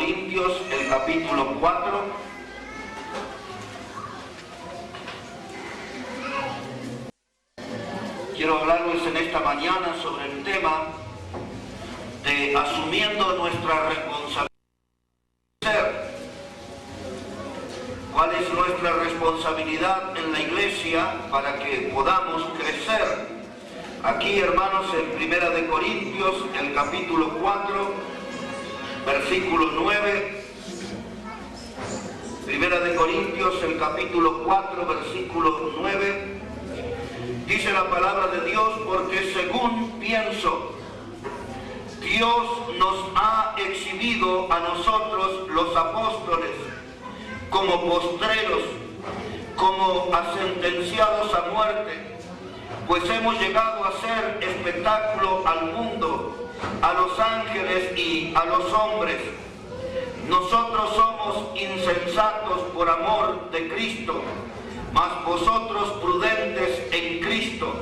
Corintios, el capítulo 4. Quiero hablarles en esta mañana sobre el tema de asumiendo nuestra responsabilidad. ¿Cuál es nuestra responsabilidad en la iglesia para que podamos crecer? Aquí, hermanos, en 1 Corintios, el capítulo 4, versículo 9. 1 Corintios, el capítulo 4, versículo 9. Dice la palabra de Dios: porque según pienso, Dios nos ha exhibido a nosotros los apóstoles como postreros, como a sentenciados a muerte, pues hemos llegado a ser espectáculo al mundo, a los ángeles y a los hombres. Nosotros somos insensatos por amor de Cristo, mas vosotros prudentes en Cristo.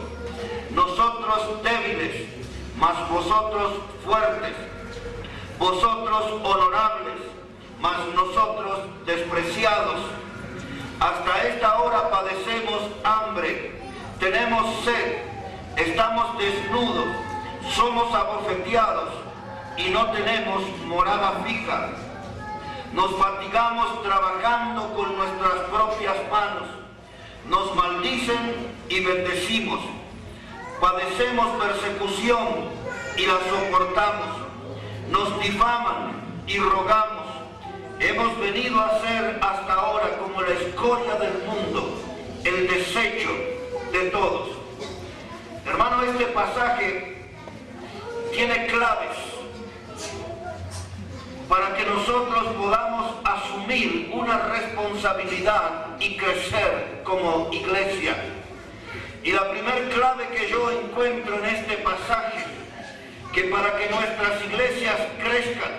Nosotros débiles, mas vosotros fuertes. Vosotros honorables, mas nosotros despreciados. Hasta esta hora padecemos hambre, tenemos sed, estamos desnudos, somos abofeteados y no tenemos morada fija. Nos fatigamos trabajando con nuestras propias manos, nos maldicen y bendecimos. Padecemos persecución y la soportamos, nos difaman y rogamos. Hemos venido a ser hasta ahora como la escoria del mundo, el desecho de todos. Hermano, este pasaje tiene claves para que nosotros podamos asumir una responsabilidad y crecer como iglesia. Y la primera clave que yo encuentro en este pasaje, que para que nuestras iglesias crezcan,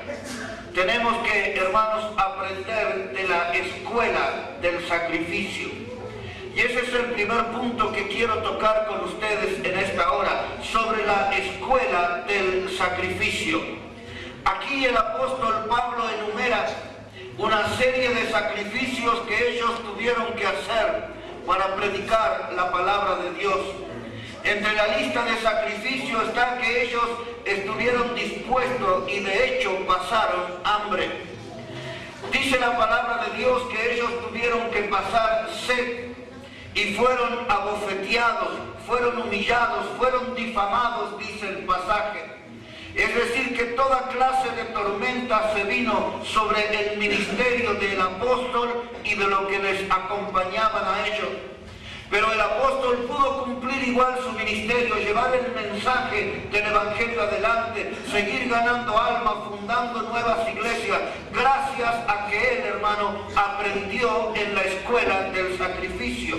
tenemos que, hermanos, aprender de la escuela del sacrificio. Y ese es el primer punto que quiero tocar con ustedes en esta hora, sobre la escuela del sacrificio. Aquí el apóstol Pablo enumera una serie de sacrificios que ellos tuvieron que hacer para predicar la palabra de Dios. Entre la lista de sacrificios está que ellos estuvieron dispuestos y de hecho pasaron hambre. Dice la palabra de Dios que ellos tuvieron que pasar sed y fueron abofeteados, fueron humillados, fueron difamados, dice el pasaje. Es decir, que toda clase de tormenta se vino sobre el ministerio del apóstol y de lo que les acompañaban a ellos. Pero el apóstol pudo cumplir igual su ministerio, llevar el mensaje del evangelio adelante, seguir ganando almas, fundando nuevas iglesias, gracias a que él, hermano, aprendió en la escuela del sacrificio.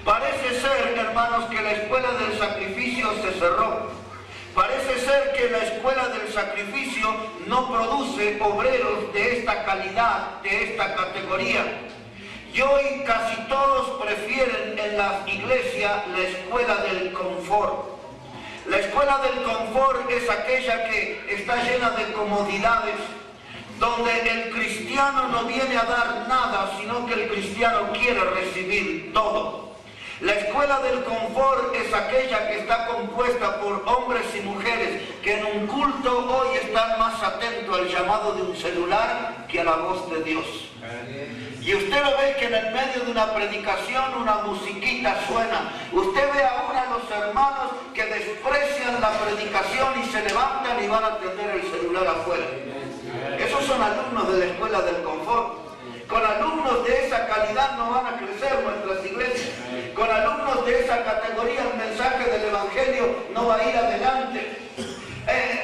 Parece ser, hermanos, que la escuela del sacrificio se cerró. Parece ser que la escuela del sacrificio no produce obreros de esta calidad, de esta categoría. Y hoy casi todos prefieren en las iglesias la escuela del confort. La escuela del confort es aquella que está llena de comodidades, donde el cristiano no viene a dar nada, sino que el cristiano quiere recibir todo. La escuela del confort es aquella que está compuesta por hombres y mujeres que en un culto hoy están más atentos al llamado de un celular que a la voz de Dios. Y usted lo ve que en el medio de una predicación una musiquita suena. Usted ve aún a los hermanos que desprecian la predicación y se levantan y van a atender el celular afuera. Esos son alumnos de la escuela del confort. Con alumnos de esa calidad no van a crecer nuestras iglesias. Con alumnos de esa categoría el mensaje del evangelio no va a ir adelante.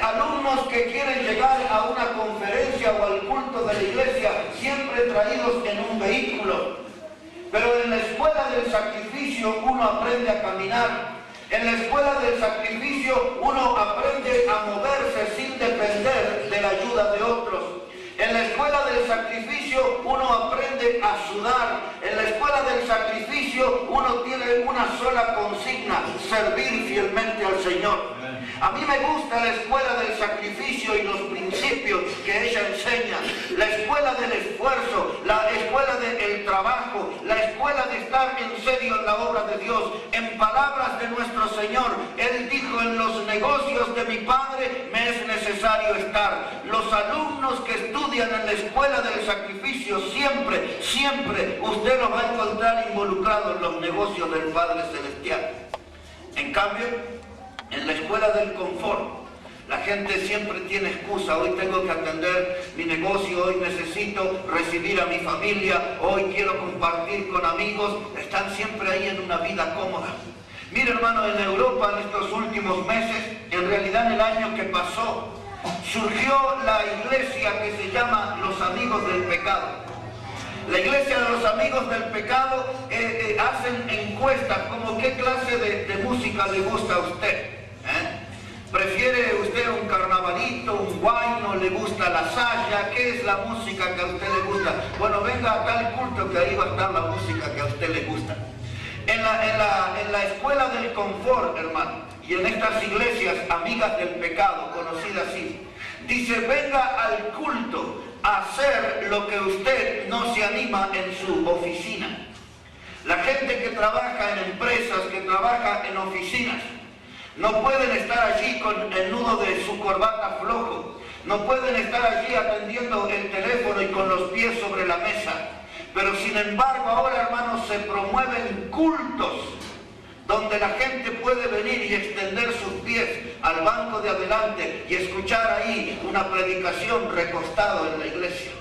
Alumnos que quieren llegar a una conferencia o al culto de la iglesia siempre traídos en un vehículo. Pero en la escuela del sacrificio uno aprende a caminar. En la escuela del sacrificio uno aprende a moverse sin depender de la ayuda de otros. En la escuela del sacrificio uno aprende a sudar. En la escuela del sacrificio uno tiene una sola consigna: servir fielmente al Señor. A mí me gusta la escuela del sacrificio y los principios que ella enseña. la escuela del esfuerzo, la escuela del trabajo, la escuela de estar en serio en la obra de Dios. En palabras de nuestro Señor, Él dijo: en los negocios de mi Padre me es necesario estar. Los alumnos que estudian en la escuela del sacrificio, siempre usted los va a encontrar involucrados en los negocios del Padre Celestial. En cambio, en la escuela del confort, la gente siempre tiene excusa. Hoy tengo que atender mi negocio, hoy necesito recibir a mi familia, hoy quiero compartir con amigos. Están siempre ahí en una vida cómoda. Mire, hermano, en Europa en estos últimos meses, en realidad en el año que pasó, surgió la iglesia que se llama Los Amigos del Pecado. La iglesia de los Amigos del Pecado hacen encuestas como qué clase de música le gusta a usted. ¿Prefiere usted un carnavalito, un guayno, le gusta la saya? ¿Qué es la música que a usted le gusta? Bueno, venga a tal culto que ahí va a estar la música que a usted le gusta. En la escuela del confort, hermano, y en estas iglesias amigas del pecado, conocidas así, dice: venga al culto a hacer lo que usted no se anima en su oficina. La gente que trabaja en empresas, que trabaja en oficinas, no pueden estar allí con el nudo de su corbata flojo, no pueden estar allí atendiendo el teléfono y con los pies sobre la mesa. Pero sin embargo ahora, hermanos, se promueven cultos donde la gente puede venir y extender sus pies al banco de adelante y escuchar ahí una predicación recostado en la iglesia.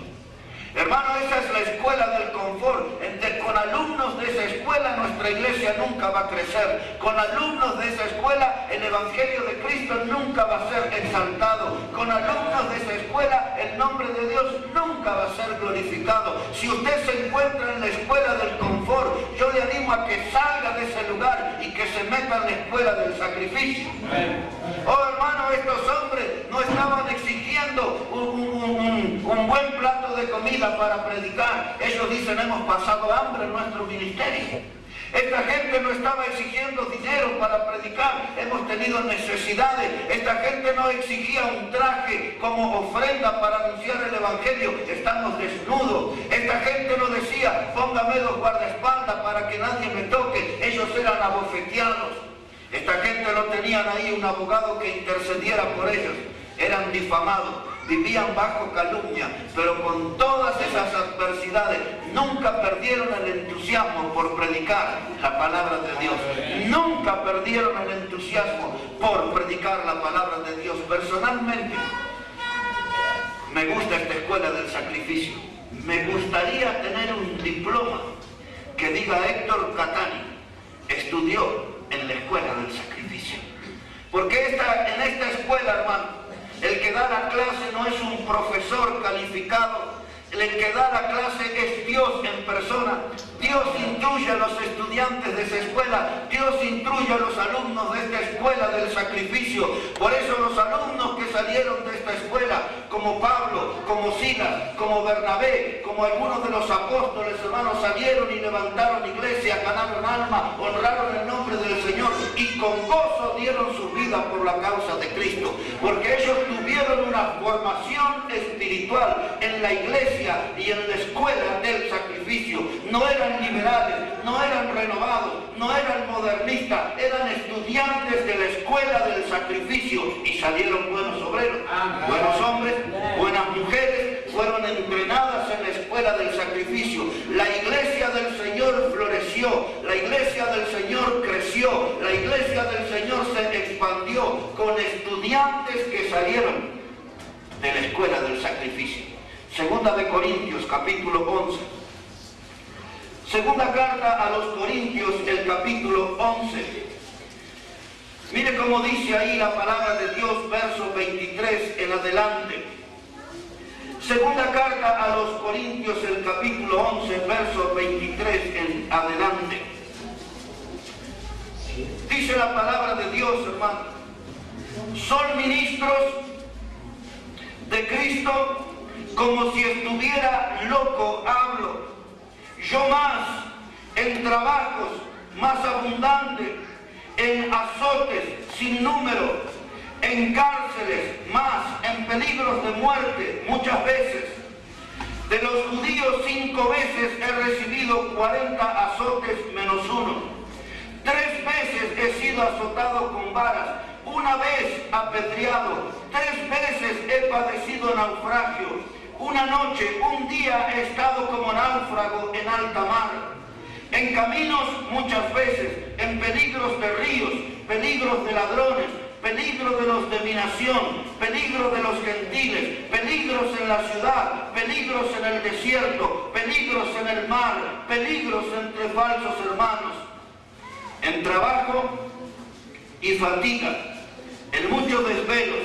Hermano, esa es la escuela del confort. Con alumnos de esa escuela nuestra iglesia nunca va a crecer. Con alumnos de esa escuela el Evangelio de Cristo nunca va a ser exaltado. Con alumnos de esa escuela el nombre de Dios nunca va a ser glorificado. Si usted se encuentra en la escuela del confort, yo le animo a que salga de ese lugar y que se meta en la escuela del sacrificio. Oh, hermano, estos hombres no estaban exigiendo un buen plato de comida para predicar. Ellos dicen: hemos pasado hambre en nuestro ministerio. Esta gente no estaba exigiendo dinero para predicar, hemos tenido necesidades. Esta gente no exigía un traje como ofrenda para anunciar el Evangelio, estamos desnudos. Esta gente no decía: póngame 2 guardaespaldas para que nadie me toque. Ellos eran abofeteados. Esta gente no tenían ahí un abogado que intercediera por ellos, eran difamados, vivían bajo calumnia, pero con todas esas adversidades nunca perdieron el entusiasmo por predicar la palabra de Dios. Nunca perdieron el entusiasmo por predicar la palabra de Dios. Personalmente, me gusta esta escuela del sacrificio. Me gustaría tener un diploma que diga: Héctor Catani estudió en la escuela del sacrificio. Porque en esta escuela, hermano, el que da la clase no es un profesor calificado, el que da la clase es Dios en persona. Dios instruye a los estudiantes de esa escuela, Dios instruye a los alumnos de esta escuela del sacrificio. Por eso los alumnos que salieron de esta escuela, como Pablo, como Silas, como Bernabé, como algunos de los apóstoles, hermanos, salieron y levantaron iglesia, ganaron alma, honraron el nombre del Señor y con gozo dieron su vida por la causa de Cristo, porque ellos tuvieron una formación espiritual en la iglesia y en la escuela del sacrificio. No eran liberales, no eran renovados, no eran modernistas, eran estudiantes de la escuela del sacrificio y salieron buenos obreros, buenos hombres, buenas mujeres, fueron entrenadas en la escuela del sacrificio. La iglesia del Señor floreció, la iglesia del Señor creció, la iglesia del Señor se expandió con estudiantes que salieron de la escuela del sacrificio. Segunda de Corintios, capítulo 11. Segunda carta a los Corintios, el capítulo 11. Mire cómo dice ahí la palabra de Dios, verso 23 en adelante. Segunda carta a los Corintios, el capítulo 11, verso 23 en adelante. Dice la palabra de Dios, hermano: son ministros de Cristo, como si estuviera loco hablo. Yo más, en trabajos más abundantes, en azotes sin número, en cárceles más, en peligros de muerte muchas veces. De los judíos 5 veces he recibido 40 azotes menos uno. 3 veces he sido azotado con varas, 1 vez apedreado, 3 veces he padecido naufragio. 1 noche, 1 día he estado como náufrago en alta mar. En caminos muchas veces, en peligros de ríos, peligros de ladrones, peligro de los de mi nación, peligro de los gentiles, peligros en la ciudad, peligros en el desierto, peligros en el mar, peligros entre falsos hermanos, en trabajo y fatiga, en muchos desvelos,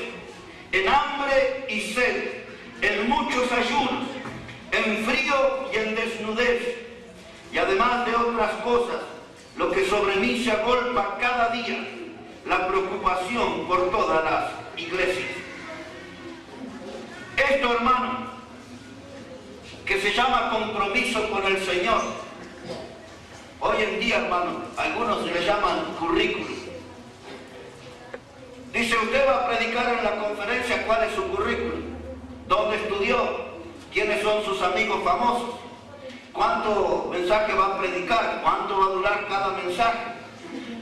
en hambre y sed, en muchos ayunos, en frío y en desnudez, y además de otras cosas, lo que sobre mí se agolpa cada día, la preocupación por todas las iglesias. Esto, hermano, que se llama compromiso con el Señor, hoy en día, hermano, algunos le llaman currículum. Dice, usted va a predicar en la conferencia, ¿cuál es su currículum? ¿Dónde estudió? ¿Quiénes son sus amigos famosos? ¿Cuánto mensaje va a predicar? ¿Cuánto va a durar cada mensaje?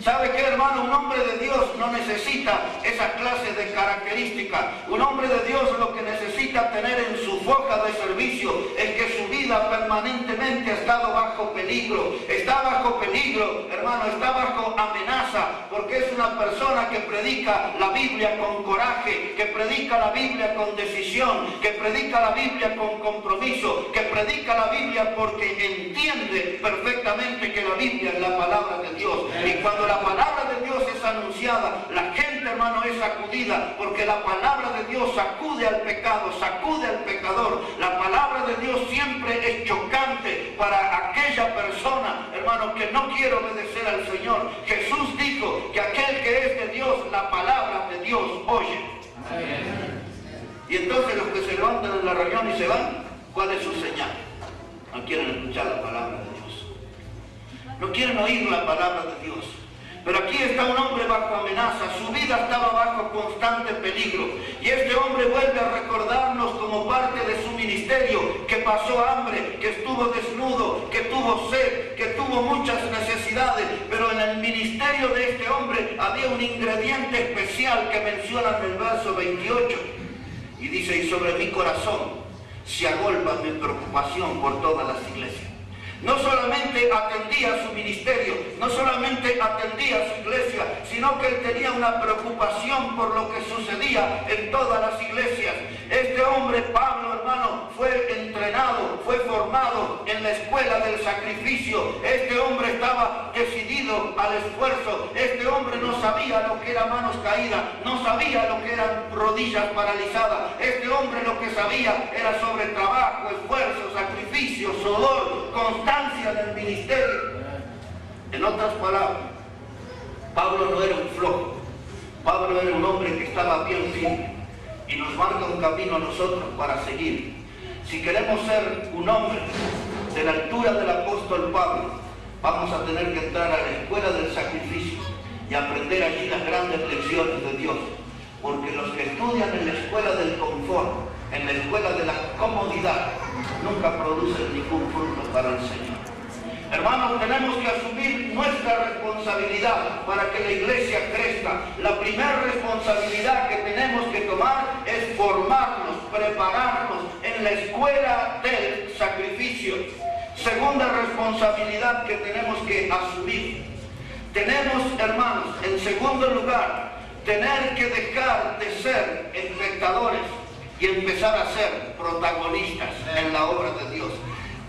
¿Sabe qué, hermano? Un hombre de Dios no necesita esa clase de características. Un hombre de Dios lo que necesita tener en su foja de servicio es que su vida permanentemente ha estado bajo peligro. Está bajo peligro, hermano, está bajo amenaza, porque es una persona que predica la Biblia con coraje, que predica la Biblia con decisión, que predica la Biblia con compromiso, que predica la Biblia porque entiende perfectamente que la Biblia es la palabra de Dios. Y cuando la palabra de Dios es anunciada, la gente, hermano, es sacudida, porque la palabra de Dios sacude al pecado, sacude al pecador. La palabra de Dios siempre es chocante para aquella persona, hermano, que no quiere obedecer al Señor. Jesús dijo que aquel que es de Dios, la palabra de Dios oye. Y entonces los que se levantan en la reunión y se van, ¿cuál es su señal? No quieren escuchar la palabra de Dios, no quieren oír la palabra de Dios. Pero aquí está un hombre bajo amenaza, su vida estaba bajo constante peligro. Y este hombre vuelve a recordarnos como parte de su ministerio, que pasó hambre, que estuvo desnudo, que tuvo sed, que tuvo muchas necesidades. Pero en el ministerio de este hombre había un ingrediente especial que menciona en el verso 28. Y dice, y sobre mi corazón se agolpa mi preocupación por todas las iglesias. No solamente atendía su ministerio, no solamente atendía su iglesia, sino que él tenía una preocupación por lo que sucedía en todas las iglesias. Este hombre, Pablo, hermano, fue entrenado, fue formado en la escuela del sacrificio. Este hombre estaba decidido al esfuerzo. Este hombre no sabía lo que era manos caídas, no sabía lo que eran rodillas paralizadas. Este hombre lo que sabía era sobre trabajo, esfuerzo, sacrificio, sudor, constancia en el ministerio. En otras palabras, Pablo no era un flojo. Pablo era un hombre que estaba bien firme y nos marca un camino a nosotros para seguir. Si queremos ser un hombre de la altura del apóstol Pablo, vamos a tener que entrar a la escuela del sacrificio y aprender allí las grandes lecciones de Dios. Porque los que estudian en la escuela del confort, en la escuela de la comodidad, nunca producen ningún fruto para el Señor. Hermanos, tenemos que asumir nuestra responsabilidad para que la iglesia crezca. La primera responsabilidad que tenemos que tomar es formarnos, prepararnos en la escuela del sacrificio. Segunda responsabilidad que tenemos que asumir. Tenemos, hermanos, en segundo lugar, tener que dejar de ser espectadores y empezar a ser protagonistas en la obra de Dios.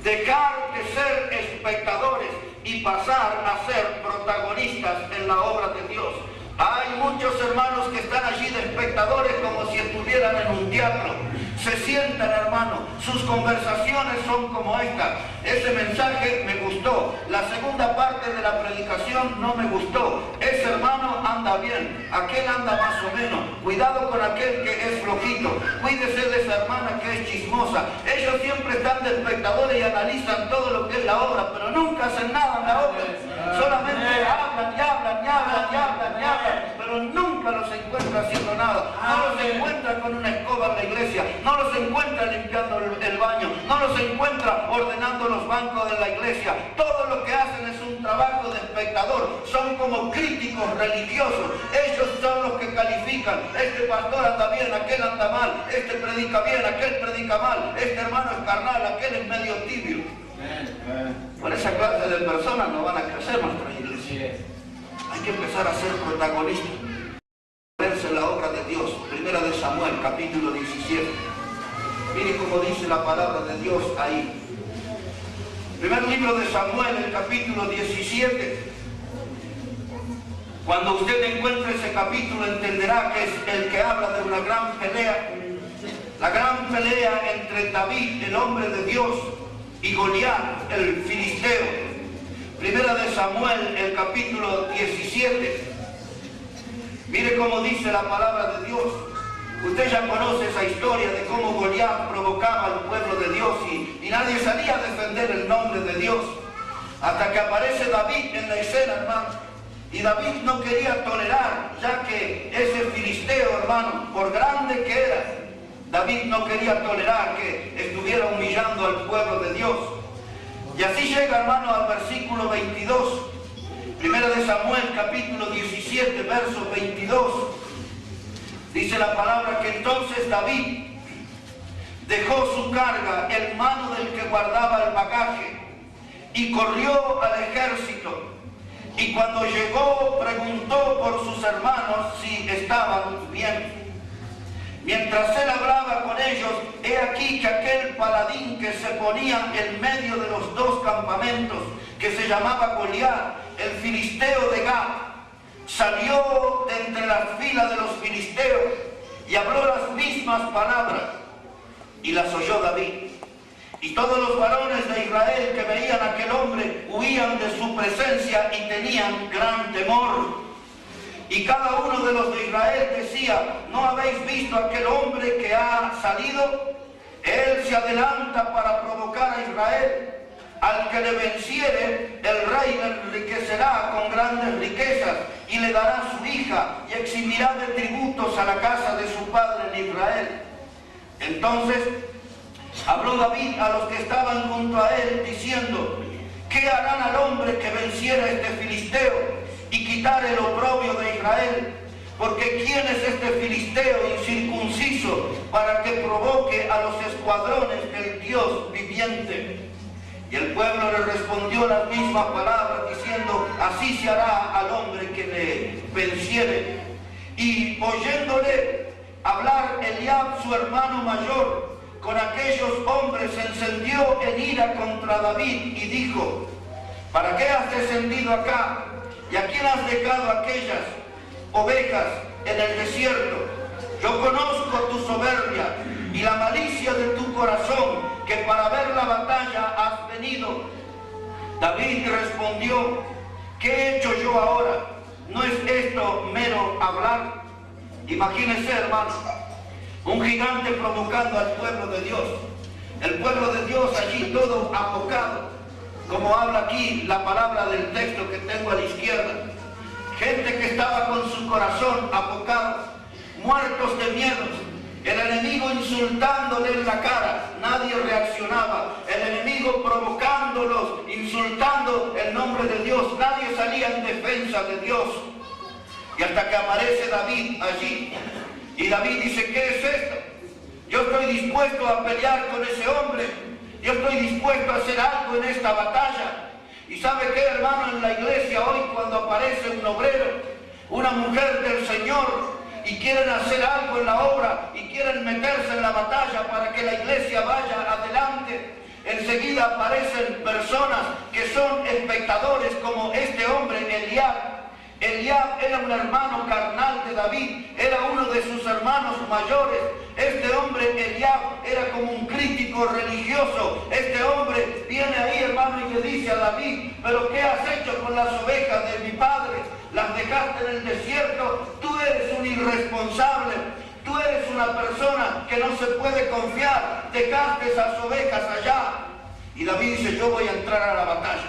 Dejar de ser espectadores y pasar a ser protagonistas en la obra de Dios. Hay muchos hermanos que están allí de espectadores como si estuvieran en un teatro. Se sientan, hermano, sus conversaciones son como esta. Ese mensaje me gustó, la segunda parte de la predicación no me gustó. Ese hermano anda bien, aquel anda más o menos. Cuidado con aquel que es flojito, cuídese de esa hermana que es chismosa. Ellos siempre están de espectadores y analizan todo lo que es la obra, pero nunca hacen nada en la obra. Solamente hablan y hablan y hablan y hablan y hablan, pero nunca los encuentra haciendo nada. No los encuentra con una escoba en la iglesia, no los encuentra limpiando el baño, no los encuentra bancos de la iglesia, todo lo que hacen es un trabajo de espectador, son como críticos religiosos, ellos son los que califican, este pastor anda bien, aquel anda mal, este predica bien, aquel predica mal, este hermano es carnal, aquel es medio tibio. Por esa clase de personas no van a crecer nuestra iglesia. Hay que empezar a ser protagonistas, verse la obra de Dios. Primera de Samuel, capítulo 17. Mire cómo dice la palabra de Dios ahí. Primer libro de Samuel, el capítulo 17. Cuando usted encuentre ese capítulo entenderá que es el que habla de una gran pelea. La gran pelea entre David, el hombre de Dios, y Goliat, el filisteo. Primera de Samuel, el capítulo 17. Mire cómo dice la palabra de Dios. Usted ya conoce esa historia de cómo Goliat provocaba al pueblo de Dios y nadie salía a defender el nombre de Dios. Hasta que aparece David en la escena, hermano. Y David no quería tolerar, ya que ese filisteo, hermano, por grande que era, David no quería tolerar que estuviera humillando al pueblo de Dios. Y así llega, hermano, al versículo 22. Primera de Samuel, capítulo 17, verso 22. Dice la palabra que entonces David dejó su carga en mano del que guardaba el bagaje y corrió al ejército. Y cuando llegó, preguntó por sus hermanos si estaban bien. Mientras él hablaba con ellos, he aquí que aquel paladín que se ponía en medio de los dos campamentos, que se llamaba Goliat, el filisteo de Gat, salió de entre las filas de los filisteos y habló las mismas palabras, y las oyó David. Y todos los varones de Israel que veían a aquel hombre huían de su presencia y tenían gran temor. Y cada uno de los de Israel decía, ¿no habéis visto a aquel hombre que ha salido? Él se adelanta para provocar a Israel. Al que le venciere, el rey le enriquecerá con grandes riquezas y le dará su hija y exhibirá de tributos a la casa de su padre en Israel. Entonces habló David a los que estaban junto a él, diciendo, ¿qué harán al hombre que venciera a este filisteo y quitar el oprobio de Israel? Porque ¿quién es este filisteo incircunciso para que provoque a los escuadrones del Dios viviente? Y el pueblo le respondió las mismas palabras, diciendo, así se hará al hombre que le venciere. Y oyéndole hablar Eliab, su hermano mayor, con aquellos hombres se encendió en ira contra David y dijo, ¿para qué has descendido acá? ¿Y a quién has dejado aquellas ovejas en el desierto? Yo conozco tu soberbia y la malicia de tu corazón, que para ver la batalla has venido. David respondió, ¿qué he hecho yo ahora? ¿No es esto mero hablar? Imagínense, hermanos, un gigante provocando al pueblo de Dios. El pueblo de Dios allí todo apocado, como habla aquí la palabra del texto que tengo a la izquierda. Gente que estaba con su corazón apocado, muertos de miedo. El enemigo insultándole en la cara, nadie reaccionaba. El enemigo provocándolos, insultando el nombre de Dios, nadie salía en defensa de Dios. Y hasta que aparece David allí, y David dice, ¿qué es esto? Yo estoy dispuesto a pelear con ese hombre, yo estoy dispuesto a hacer algo en esta batalla. Y ¿sabe qué, hermano? En la iglesia hoy, cuando aparece un obrero, una mujer del Señor, y quieren hacer algo en la obra y quieren meterse en la batalla para que la iglesia vaya adelante, enseguida aparecen personas que son espectadores, como este hombre Eliab. Eliab era un hermano carnal de David, era uno de sus hermanos mayores. Este hombre Eliab era como un crítico religioso. Este hombre viene ahí, hermano, y le dice a David, ¿pero qué has hecho con las ovejas de mi padre? Las dejaste en el desierto. Tú eres un irresponsable, tú eres una persona que no se puede confiar, dejaste esas ovejas allá. Y David dice, yo voy a entrar a la batalla,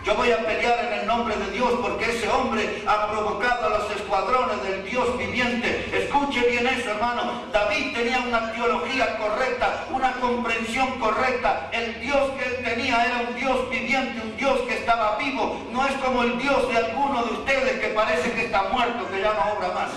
yo voy a pelear en el nombre de Dios, porque ese hombre ha provocado a los escuadrones del Dios viviente. Escuche bien eso, hermano. David tenía una teología correcta, una comprensión correcta. El Dios que él tenía tenía era un Dios viviente, un Dios que estaba vivo. No es como el Dios de alguno de ustedes que parece que está muerto, que ya no obra más.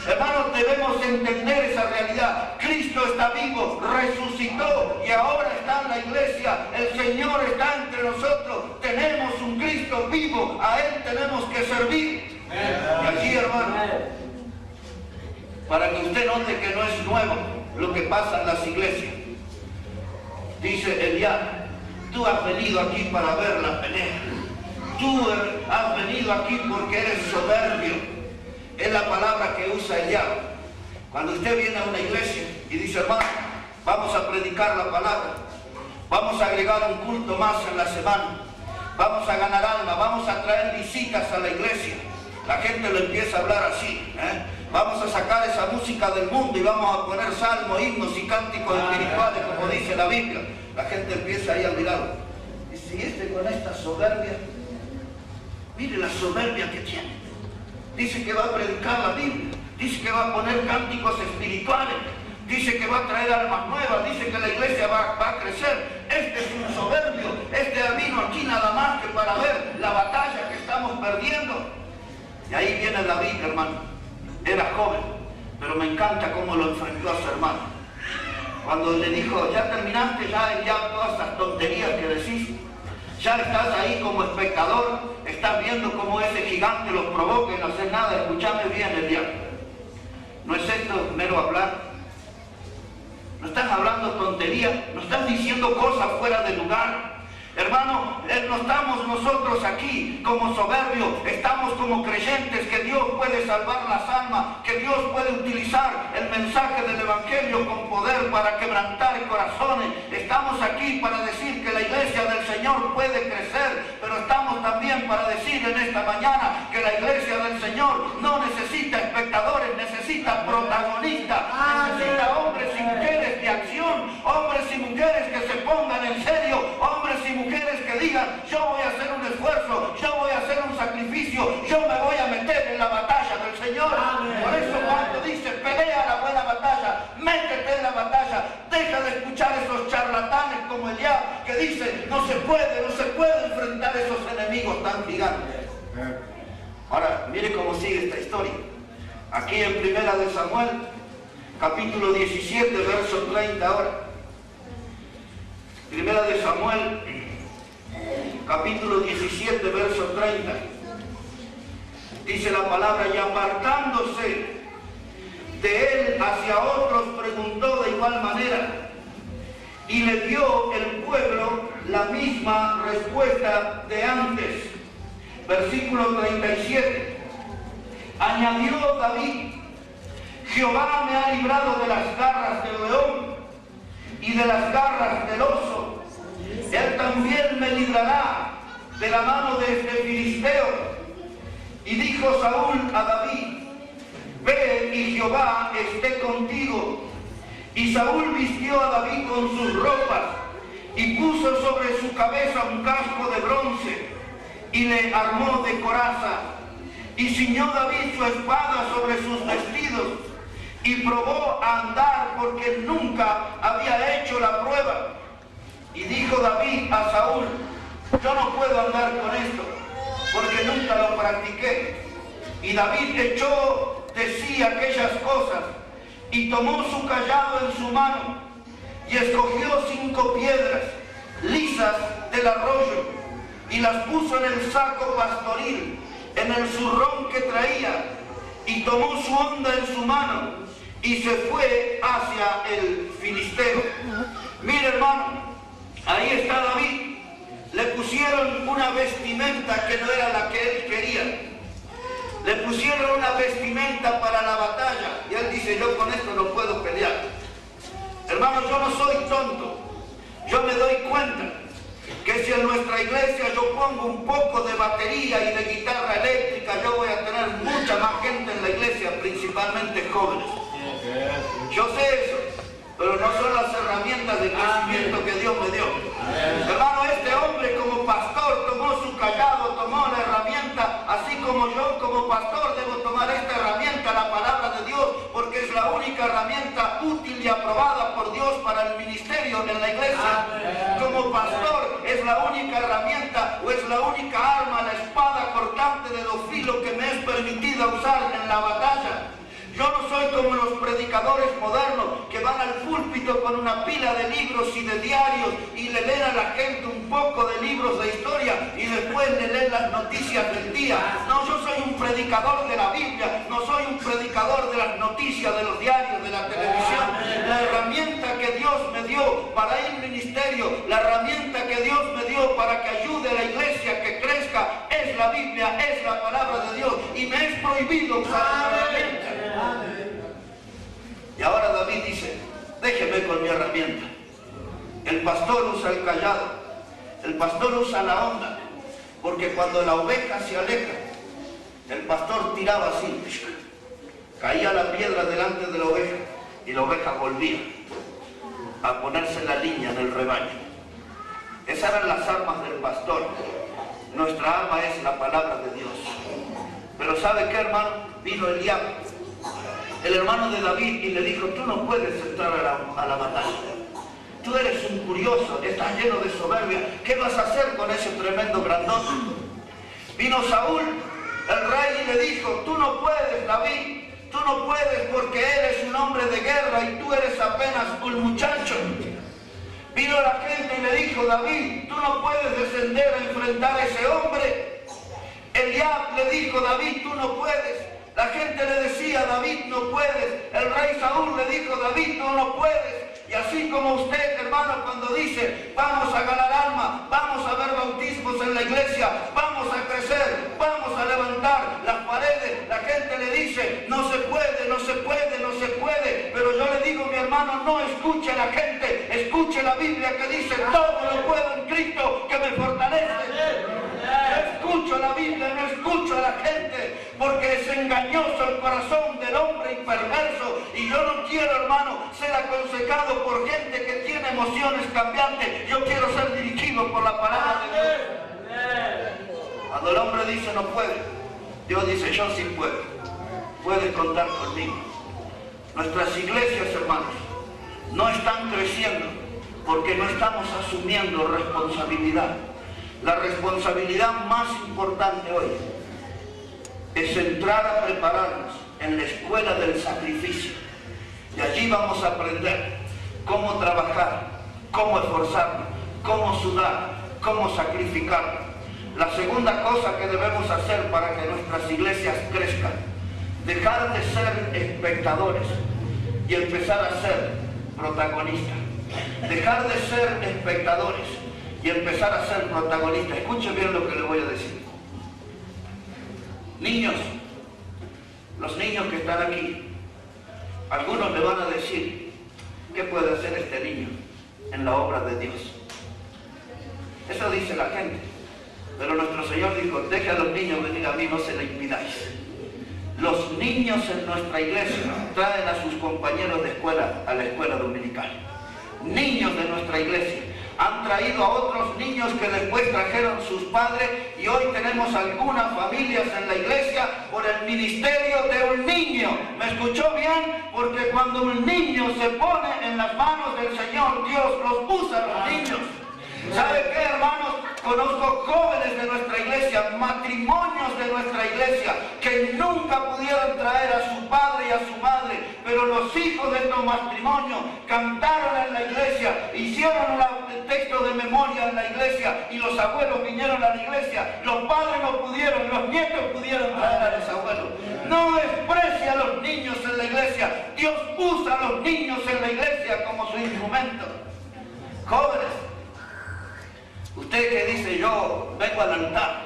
Hermanos, debemos entender esa realidad. Cristo está vivo, resucitó y ahora está en la iglesia. El Señor está entre nosotros. Tenemos un Cristo vivo, a Él tenemos que servir. Y allí, hermano, para que usted note que no es nuevo lo que pasa en las iglesias, dice Eliab: tú has venido aquí para ver la pelea. Tú has venido aquí porque eres soberbio. Es la palabra que usa Eliab. Cuando usted viene a una iglesia y dice: hermano, vamos a predicar la palabra, vamos a agregar un culto más en la semana, vamos a ganar alma, vamos a traer visitas a la iglesia, la gente le empieza a hablar así, vamos a sacar esa música del mundo y vamos a poner salmos, himnos y cánticos espirituales, como dice la Biblia. La gente empieza ahí a mirarlo. Dice: ¿y este con esta soberbia? Mire la soberbia que tiene. Dice que va a predicar la Biblia, dice que va a poner cánticos espirituales, dice que va a traer almas nuevas, dice que la iglesia va a crecer. Este es un soberbio, este vino aquí nada más que para ver la batalla que estamos perdiendo. Y ahí viene David, hermano. Era joven, pero me encanta cómo lo enfrentó a su hermano. Cuando le dijo: ya terminaste ya todas estas tonterías que decís, ya estás ahí como espectador, estás viendo cómo ese gigante los provoca y no haces nada. Escúchame bien, Eliab. ¿No es esto mero hablar? ¿No estás hablando tonterías? ¿No estás diciendo cosas fuera de lugar? Hermano, no estamos nosotros aquí como soberbios, estamos como creyentes que Dios puede salvar las almas, que Dios puede utilizar el mensaje del Evangelio con poder para quebrantar corazones. Estamos aquí para decir que la iglesia del Señor puede crecer, pero estamos también para decir en esta mañana que la iglesia del Señor no necesita espectadores, necesita protagonistas, necesita hombres y mujeres de acción, hombres y mujeres que se pongan en serio, hombres y mujeres que digan: yo voy a hacer un esfuerzo, yo voy a hacer un sacrificio, yo me voy a meter en la batalla del Señor. Por eso cuando dice: pelea la buena batalla, métete en la batalla, deja de escuchar esos charlatanes como Eliab que dice: no se puede enfrentar esos enemigos tan gigantes. Ahora, mire cómo sigue esta historia. Aquí en Primera de Samuel, capítulo 17, verso 30 ahora. Primera de Samuel, capítulo 17, verso 30. Dice la palabra: y apartándose de él hacia otros, preguntó de igual manera, y le dio el pueblo la misma respuesta de antes. Versículo 37. Añadió David: Jehová me ha librado de las garras del león y de las garras del oso. Él también me librará de la mano de este filisteo. Y dijo Saúl a David: ve y Jehová esté contigo. Y Saúl vistió a David con sus ropas y puso sobre su cabeza un casco de bronce y le armó de coraza. Y ciñó David su espada sobre sus vestidos y probó a andar, porque nunca había hecho la prueba. Y dijo David a Saúl: yo no puedo andar con esto, porque nunca lo practiqué. Y David echó de sí aquellas cosas y tomó su cayado en su mano y escogió 5 piedras lisas del arroyo y las puso en el saco pastoril, en el zurrón que traía, y tomó su honda en su mano y se fue hacia el filisteo. Mire, hermano, ahí está David. Le pusieron una vestimenta que no era la que él quería. Le pusieron una vestimenta para la batalla y él dice: yo con esto no puedo pelear. Hermano, yo no soy tonto. Yo me doy cuenta que si en nuestra iglesia yo pongo un poco de batería y de guitarra eléctrica, yo voy a tener mucha más gente en la iglesia, principalmente jóvenes. Yo sé eso, pero no son las herramientas de crecimiento que Dios me dio. Hermano, este hombre como pastor tomó su cayado, tomó la herramienta, así como yo como pastor debo tomar esta herramienta, la palabra de Dios, porque es la única herramienta útil y aprobada por Dios para el ministerio en la iglesia. Como como pastor es la única herramienta o es la única arma, la espada cortante de dos filos que me es permitida usar en la batalla. Yo no soy como los predicadores modernos que van al púlpito con una pila de libros y de diarios y le leen a la gente un poco de libros de historia y después le leen las noticias del día. No, yo soy un predicador de la Biblia, no soy un predicador de las noticias de los diarios, de la televisión. La herramienta que Dios me dio para ir al ministerio, la herramienta que Dios me dio para que ayude a la iglesia que crezca, es la Biblia, es la palabra de Dios, y me es prohibido usar esa herramienta. Y ahora David dice, déjeme con mi herramienta. El pastor usa el callado, el pastor usa la onda, porque cuando la oveja se aleja, el pastor tiraba así, caía la piedra delante de la oveja y la oveja volvía a ponerse en la línea del rebaño. Esas eran las armas del pastor. Nuestra arma es la palabra de Dios. Pero ¿sabe qué, hermano? Vino Eliab, el hermano de David, y le dijo, tú no puedes entrar a la batalla. Tú eres un curioso, estás lleno de soberbia. ¿Qué vas a hacer con ese tremendo grandote? Vino Saúl, el rey, y le dijo, tú no puedes, David, tú no puedes porque eres un hombre de guerra y tú eres apenas un muchacho. Vino la gente y le dijo, David, tú no puedes descender a enfrentar a ese hombre. Eliab le dijo, David, tú no puedes. La gente le decía, David, no puedes. El rey Saúl le dijo, David, tú no puedes. Y así como usted, hermano, cuando dice, vamos a ganar alma, vamos a ver bautismos en la iglesia, vamos a crecer, vamos a levantar las paredes, la gente le dice, no se puede, no se puede, no se puede. Pero yo le digo, mi hermano, no escuche a la gente, escuche la Biblia que dice, todo lo puedo en Cristo que me fortalece. Yo escucho la Biblia, no escucho a la gente, porque es engañoso el corazón del hombre y perverso. Y yo no quiero, hermano, ser aconsejado por gente que tiene emociones cambiantes. Yo quiero ser dirigido por la palabra de Dios. Cuando el hombre dice no puede, Dios dice yo sí puedo. Puedes contar conmigo. Nuestras iglesias, hermanos, no están creciendo porque no estamos asumiendo responsabilidad. La responsabilidad más importante hoy es entrar a prepararnos en la escuela del sacrificio. Y allí vamos a aprender cómo trabajar, cómo esforzarnos, cómo sudar, cómo sacrificar. La segunda cosa que debemos hacer para que nuestras iglesias crezcan, dejar de ser espectadores y empezar a ser protagonistas. Dejar de ser espectadores y empezar a ser protagonistas. Escuchen bien lo que les voy a decir. Niños, los niños que están aquí, algunos le van a decir, ¿qué puede hacer este niño en la obra de Dios? Eso dice la gente. Pero nuestro Señor dijo, deja a los niños venir a mí, no se lo impidáis. Los niños en nuestra iglesia traen a sus compañeros de escuela a la escuela dominical. Niños de nuestra iglesia han traído a otros niños que después trajeron sus padres, y hoy tenemos algunas familias en la iglesia por el ministerio de un niño. ¿Me escuchó bien? Porque cuando un niño se pone en las manos del Señor, Dios los usa a los niños. ¿Sabe qué, hermanos? Conozco jóvenes de nuestra iglesia, matrimonios de nuestra iglesia, que nunca pudieron traer a su padre y a su madre, pero los hijos de estos matrimonios cantaron en la iglesia, hicieron el texto de memoria en la iglesia, y los abuelos vinieron a la iglesia. Los padres no pudieron, los nietos pudieron traer a los abuelos. No desprecie a los niños en la iglesia. Dios usa a los niños en la iglesia como su instrumento. Jóvenes, usted que dice, yo vengo al altar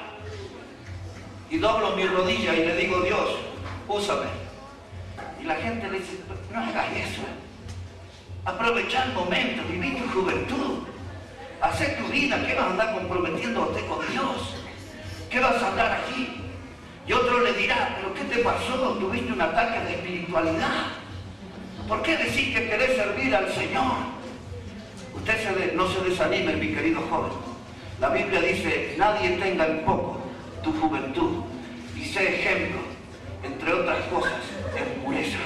y doblo mi rodilla y le digo, Dios, úsame. Y la gente le dice, no hagas eso. Aprovecha el momento, viví tu juventud. Hacé tu vida, ¿qué vas a andar comprometiéndote con Dios? ¿Qué vas a andar aquí? Y otro le dirá, pero ¿qué te pasó? ¿Tuviste un ataque de espiritualidad? ¿Por qué decís que querés servir al Señor? Usted no se desanime, mi querido joven. La Biblia dice, nadie tenga en poco tu juventud y sé ejemplo, entre otras cosas, en pureza.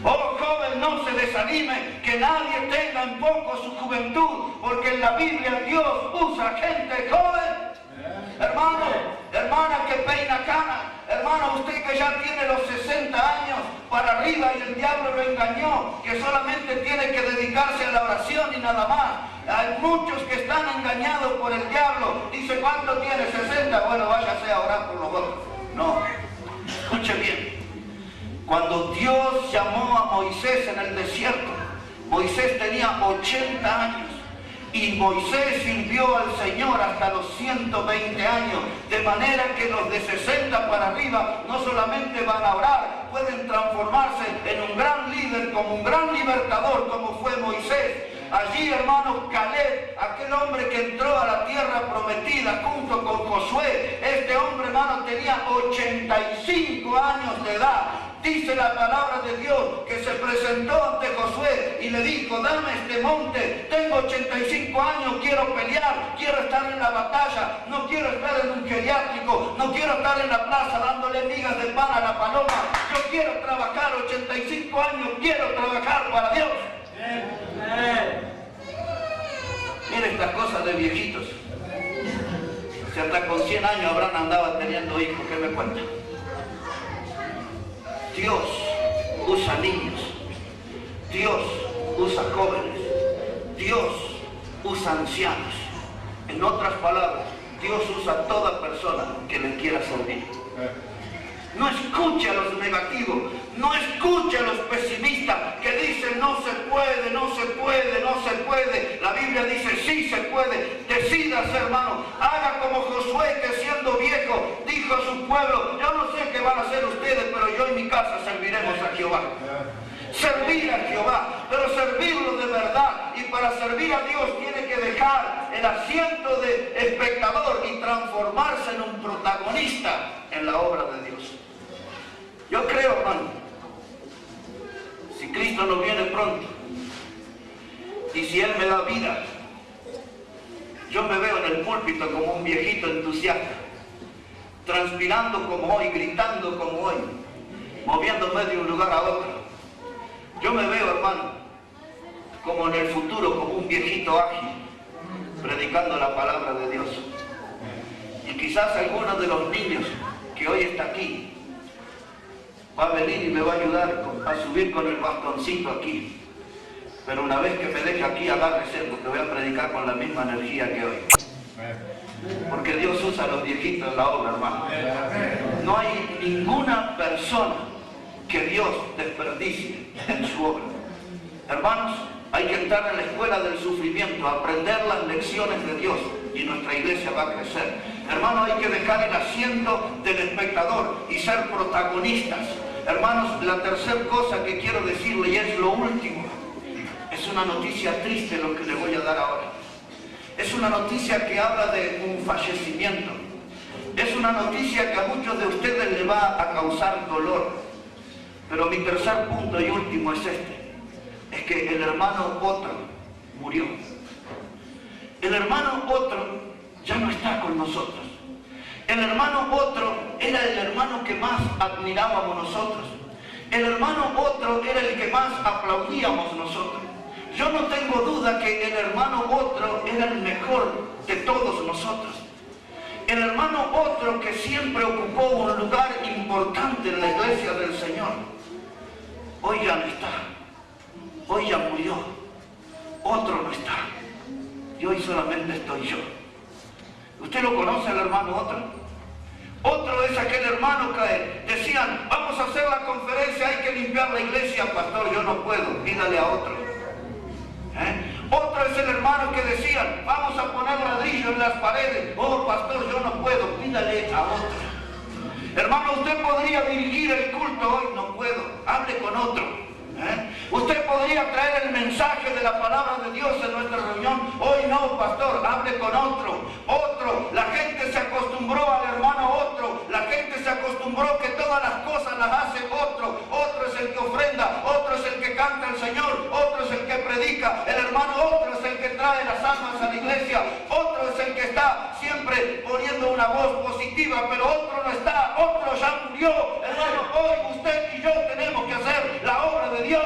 Oh joven, no se desanime, que nadie tenga en poco su juventud, porque en la Biblia Dios usa gente joven. Hermano, hermana que peina cana, hermano, usted que ya tiene los 60 años para arriba y el diablo lo engañó, que solamente tiene que dedicarse a la oración y nada más. Hay muchos que están engañados por el diablo. Dice, ¿cuánto tiene? 60. Bueno, váyase a orar por los otros. No, escuche bien. Cuando Dios llamó a Moisés en el desierto, Moisés tenía 80 años. Y Moisés sirvió al Señor hasta los 120 años, de manera que los de 60 para arriba no solamente van a orar, pueden transformarse en un gran líder, como un gran libertador, como fue Moisés. Allí, hermanos, Caleb, aquel hombre que entró a la tierra prometida junto con Josué, este hombre, hermano, tenía 85 años de edad. Dice la palabra de Dios que se presentó ante Josué y le dijo, dame este monte, tengo 85 años, quiero pelear, quiero estar en la batalla, no quiero estar en un geriátrico, no quiero estar en la plaza dándole migas de pan a la paloma, yo quiero trabajar, 85 años, quiero trabajar para Dios. Mire estas cosas de viejitos. Si hasta con 100 años Abraham andaba teniendo hijos, ¿qué me cuenta? Dios usa niños, Dios usa jóvenes, Dios usa ancianos. En otras palabras, Dios usa a toda persona que le quiera servir. No escuche a los negativos, no escuche a los pesimistas que dicen no se puede, no se puede, no se puede. La Biblia dice sí se puede. Decídase, hermano, haga como Josué, que siendo viejo dijo a su pueblo, yo no sé qué van a hacer ustedes, pero yo en mi casa serviremos a Jehová. Servir a Jehová, pero servirlo de verdad. Y para servir a Dios tiene que dejar el asiento de espectador y transformarse en un protagonista en la obra de Dios. Yo creo, hermano, si Cristo no viene pronto y si Él me da vida, yo me veo en el púlpito como un viejito entusiasta, transpirando como hoy, gritando como hoy, moviéndome de un lugar a otro. Yo me veo, hermano, como en el futuro, como un viejito ágil, predicando la palabra de Dios. Y quizás alguno de los niños que hoy está aquí va a venir y me va a ayudar a subir con el bastoncito aquí. Pero una vez que me deje aquí, agárrese, porque voy a predicar con la misma energía que hoy. Porque Dios usa a los viejitos en la obra, hermano. No hay ninguna persona que Dios desperdicie en su obra. Hermanos, hay que entrar en la escuela del sufrimiento, aprender las lecciones de Dios y nuestra iglesia va a crecer. Hermanos, hay que dejar el asiento del espectador y ser protagonistas. Hermanos, la tercera cosa que quiero decirle, y es lo último, es una noticia triste lo que le voy a dar ahora. Es una noticia que habla de un fallecimiento. Es una noticia que a muchos de ustedes le va a causar dolor. Pero mi tercer punto y último es este. Es que el hermano otro murió. El hermano otro ya no está con nosotros. El hermano otro era el hermano que más admirábamos nosotros. El hermano otro era el que más aplaudíamos nosotros. Yo no tengo duda que el hermano otro era el mejor de todos nosotros. El hermano otro que siempre ocupó un lugar importante en la iglesia del Señor. Hoy ya no está. Hoy ya murió. Otro no está. Y hoy solamente estoy yo. ¿Usted lo conoce, el hermano otro? Otro es aquel hermano que decían, vamos a hacer la conferencia, hay que limpiar la iglesia. Pastor, yo no puedo, pídale a otro. Otro es el hermano que decían, vamos a poner ladrillo en las paredes. Oh, pastor, yo no puedo, pídale a otro. Hermano, usted podría dirigir el culto hoy, no puedo, hable con otro. Usted podría traer el mensaje de la palabra de Dios en nuestra reunión. Hoy no, pastor, hable con otro. Otro, la gente se acostumbró al hermano otro. La gente se acostumbró que todas las cosas las hace otro. Otro es el que ofrenda, otro es el que canta al Señor, otro es el que predica. El hermano otro es el que trae las almas a la iglesia. Otro es el que está siempre poniendo una voz positiva, pero otro no está, otro ya murió. Hermano, hoy usted y yo tenemos que hacer la obra de Dios.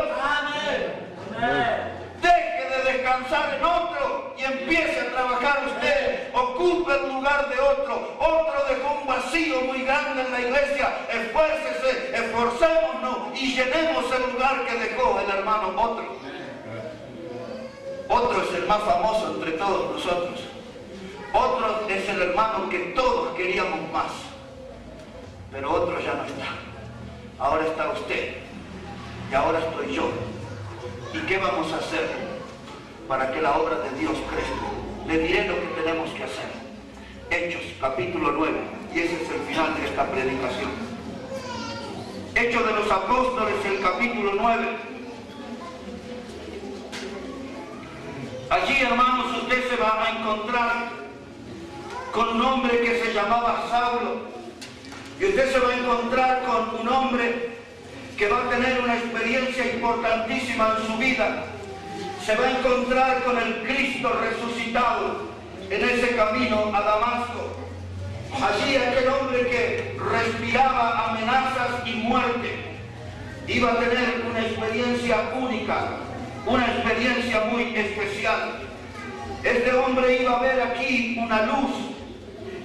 descansar en otro y empiece a trabajar usted. Ocupe el lugar de otro. Otro dejó un vacío muy grande en la iglesia. Esfuércese, esforcémonos y llenemos el lugar que dejó el hermano otro. Otro es el más famoso entre todos nosotros. Otro es el hermano que todos queríamos más. Pero otro ya no está. Ahora está usted. Y ahora estoy yo. ¿Y qué vamos a hacer para que la obra de Dios crezca? Le diré lo que tenemos que hacer. Hechos, capítulo 9. Y ese es el final de esta predicación. Hechos de los Apóstoles, el capítulo 9. Allí, hermanos, usted se va a encontrar con un hombre que se llamaba Saulo. Y usted se va a encontrar con un hombre que va a tener una experiencia importantísima en su vida. Se va a encontrar con el Cristo resucitado en ese camino a Damasco. Allí aquel hombre que respiraba amenazas y muerte iba a tener una experiencia única, una experiencia muy especial. Este hombre iba a ver aquí una luz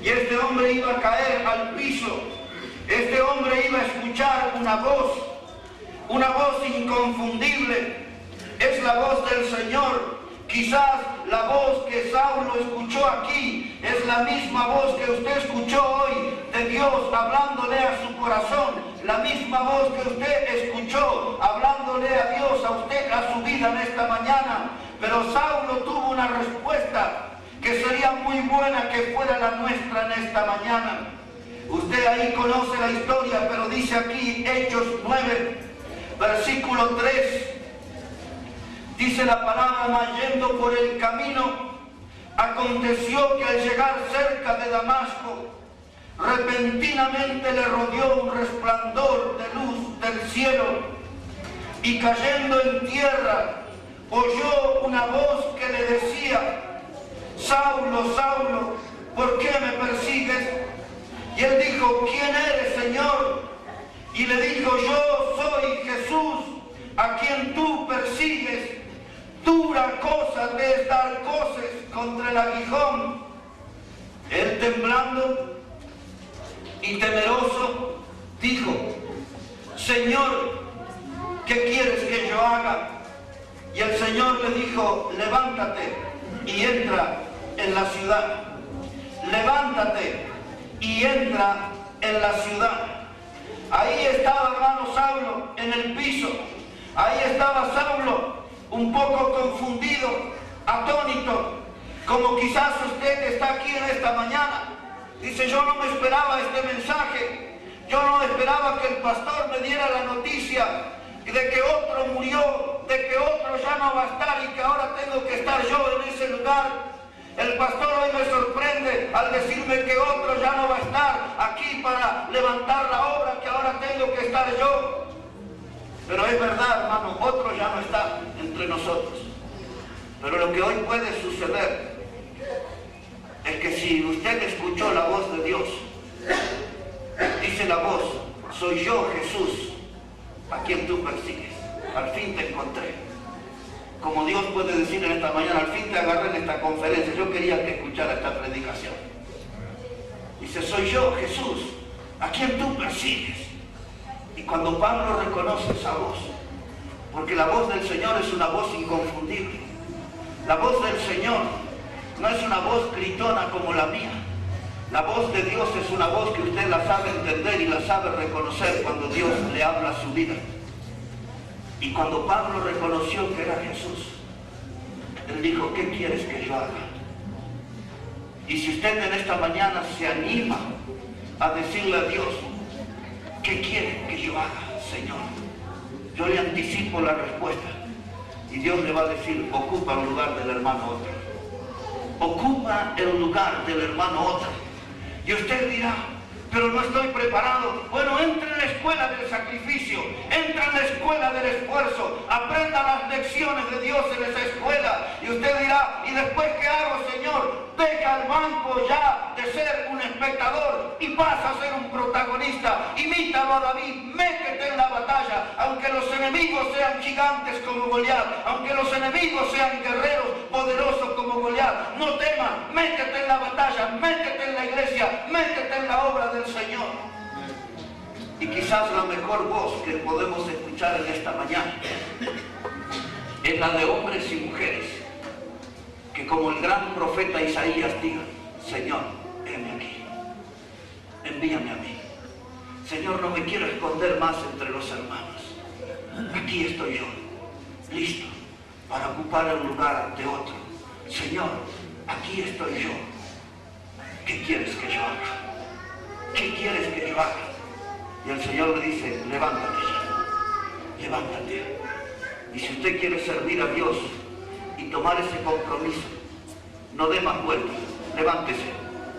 y este hombre iba a caer al piso. Este hombre iba a escuchar una voz inconfundible. Es la voz del Señor. Quizás la voz que Saulo escuchó aquí es la misma voz que usted escuchó hoy de Dios hablándole a su corazón. La misma voz que usted escuchó hablándole a Dios, a usted, a su vida en esta mañana. Pero Saulo tuvo una respuesta que sería muy buena que fuera la nuestra en esta mañana. Usted ahí conoce la historia, pero dice aquí Hechos 9, versículo 3. Dice la palabra: mas yendo por el camino, aconteció que al llegar cerca de Damasco, repentinamente le rodeó un resplandor de luz del cielo, y cayendo en tierra, oyó una voz que le decía: Saulo, Saulo, ¿por qué me persigues? Y él dijo: ¿quién eres, Señor? Y le dijo: yo soy Jesús, a quien tú persigues. Dura cosa te es dar coces contra el aguijón. Él, temblando y temeroso, dijo: Señor, ¿qué quieres que yo haga? Y el Señor le dijo: levántate y entra en la ciudad. Levántate y entra en la ciudad. Ahí estaba, hermano, Saulo en el piso. Ahí estaba Saulo, un poco confundido, atónito, como quizás usted está aquí en esta mañana. Dice: yo no me esperaba este mensaje. Yo no esperaba que el pastor me diera la noticia de que otro murió, de que otro ya no va a estar y que ahora tengo que estar yo en ese lugar. El pastor hoy me sorprende al decirme que otro ya no va a estar aquí para levantar la obra, que ahora tengo que estar yo. Pero es verdad, hermano, otro ya no está entre nosotros. Pero lo que hoy puede suceder es que si usted escuchó la voz de Dios, dice la voz: soy yo, Jesús, a quien tú persigues. Al fin te encontré. Como Dios puede decir en esta mañana: al fin te agarré en esta conferencia. Yo quería que escuchara esta predicación. Dice: soy yo, Jesús, a quien tú persigues. Y cuando Pablo reconoce esa voz, porque la voz del Señor es una voz inconfundible. La voz del Señor no es una voz gritona como la mía. La voz de Dios es una voz que usted la sabe entender y la sabe reconocer cuando Dios le habla a su vida. Y cuando Pablo reconoció que era Jesús, él dijo: ¿qué quieres que yo haga? Y si usted en esta mañana se anima a decirle a Dios: ¿qué quiere que yo haga, Señor? Yo le anticipo la respuesta. Y Dios le va a decir: ocupa el lugar del hermano otro. Ocupa el lugar del hermano otro. Y usted dirá: pero no estoy preparado. Bueno, entre en la escuela del sacrificio, entra en la escuela del esfuerzo, aprenda las lecciones de Dios en esa escuela. Y usted dirá: ¿y después qué hago, Señor? Deja el banco ya de ser un espectador y vas a ser un protagonista. Imítalo a David, métete en la batalla, aunque los enemigos sean gigantes como Goliat, aunque los enemigos sean guerreros poderosos como Goliat. No temas, métete en la batalla, métete en la iglesia, métete en la obra del Señor. Y quizás la mejor voz que podemos escuchar en esta mañana es la de hombres y mujeres que, como el gran profeta Isaías, digan: Señor, heme aquí, envíame a mí. Señor, no me quiero esconder más entre los hermanos. Aquí estoy yo, listo para ocupar el lugar de otro. Señor, aquí estoy yo. ¿Qué quieres que yo haga? ¿Qué quieres que yo haga? Y el Señor le dice: levántate ya, levántate. Y si usted quiere servir a Dios y tomar ese compromiso, no dé más vueltas, levántese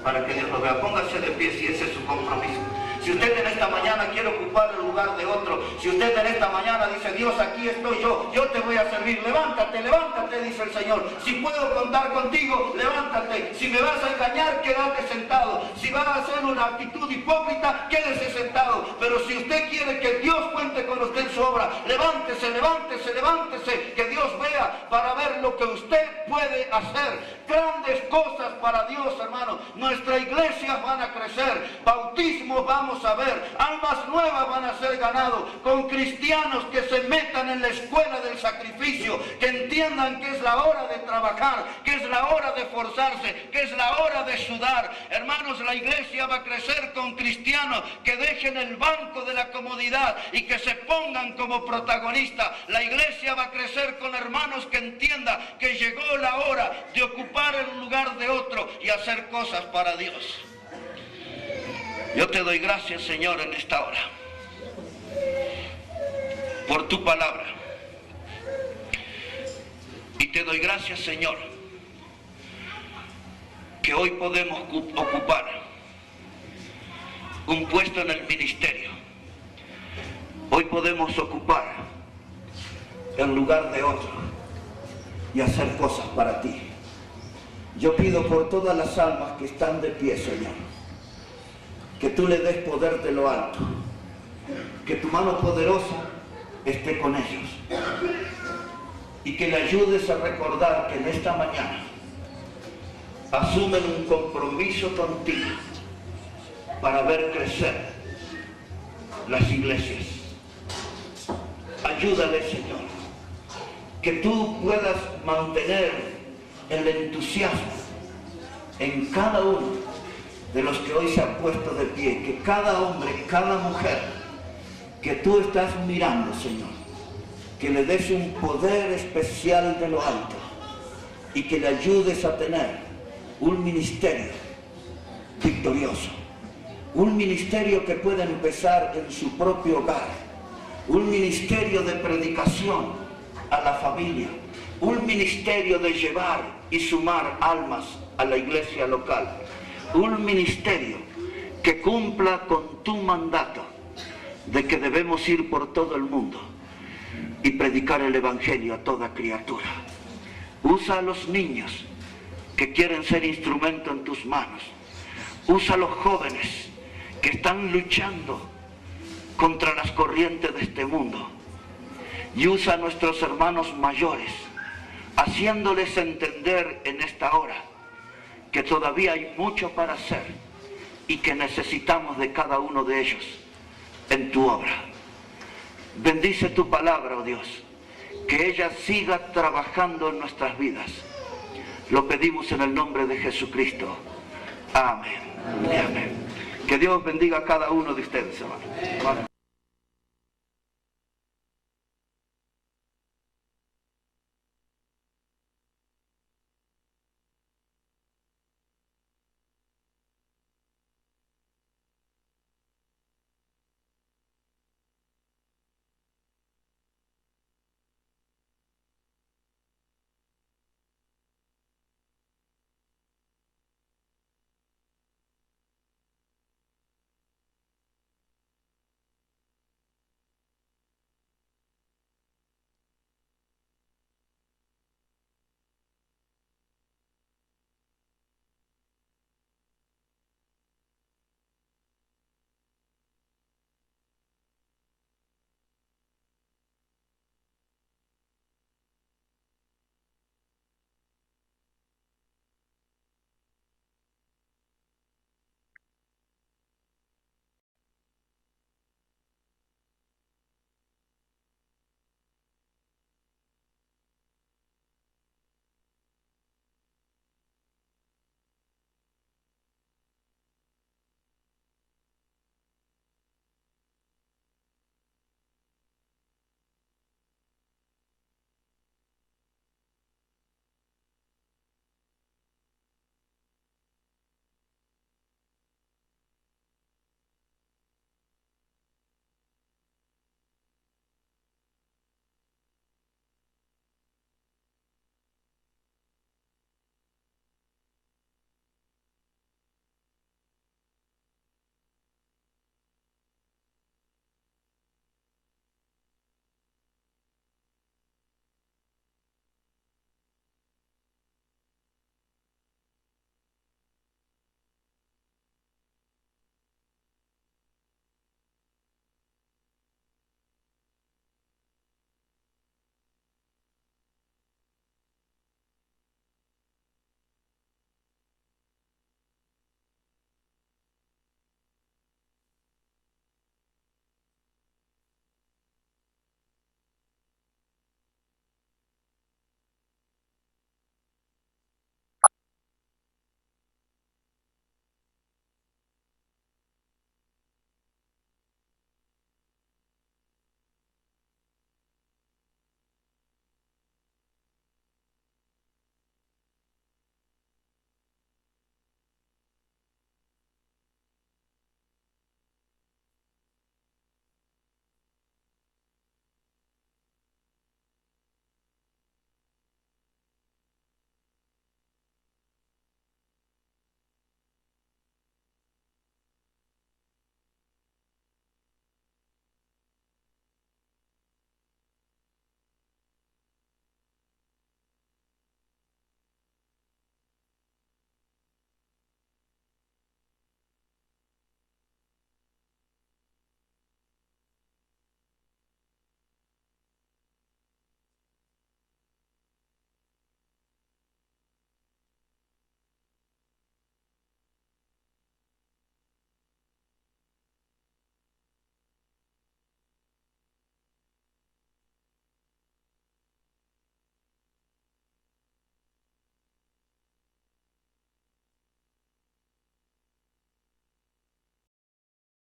para que Dios lo vea. Póngase de pie si ese es su compromiso. Si usted en esta mañana quiere ocupar el lugar de otro, si usted en esta mañana dice: Dios, aquí estoy yo te voy a servir, levántate, levántate, dice el Señor. Si puedo contar contigo, levántate. Si me vas a engañar, quédate sentado. Si vas a hacer una actitud hipócrita, quédese sentado. Pero si usted quiere que Dios cuente con usted en su obra, levántese, levántese, levántese, que Dios vea para ver lo que usted puede hacer. Grandes cosas para Dios, hermano. Nuestras iglesias van a crecer, bautismos vamos a ver, almas nuevas van a ser ganados, con cristianos que se metan en la escuela del sacrificio, que entiendan que es la hora de trabajar, que es la hora de esforzarse, que es la hora de sudar. Hermanos, la iglesia va a crecer con cristianos que dejen el banco de la comodidad y que se pongan como protagonistas. La iglesia va a crecer con hermanos que entiendan que llegó la hora de ocupar el lugar de otro y hacer cosas para Dios. Yo te doy gracias, Señor, en esta hora por tu palabra. Y te doy gracias, Señor, que hoy podemos ocupar un puesto en el ministerio. Hoy podemos ocupar el lugar de otro y hacer cosas para ti. Yo pido por todas las almas que están de pie, Señor, que tú le des poder de lo alto, que tu mano poderosa esté con ellos y que le ayudes a recordar que en esta mañana asumen un compromiso contigo para ver crecer las iglesias. Ayúdale, Señor, que tú puedas mantener el entusiasmo en cada uno de los que hoy se han puesto de pie, que cada hombre, cada mujer que tú estás mirando, Señor, que le des un poder especial de lo alto y que le ayudes a tener un ministerio victorioso, un ministerio que pueda empezar en su propio hogar, un ministerio de predicación a la familia, un ministerio de llevar y sumar almas a la iglesia local, un ministerio que cumpla con tu mandato de que debemos ir por todo el mundo y predicar el evangelio a toda criatura. Usa a los niños que quieren ser instrumento en tus manos. Usa a los jóvenes que están luchando contra las corrientes de este mundo. Y usa a nuestros hermanos mayores, haciéndoles entender en esta hora que todavía hay mucho para hacer y que necesitamos de cada uno de ellos en tu obra. Bendice tu palabra, oh Dios, que ella siga trabajando en nuestras vidas. Lo pedimos en el nombre de Jesucristo. Amén y amén. Que Dios bendiga a cada uno de ustedes, hermanos.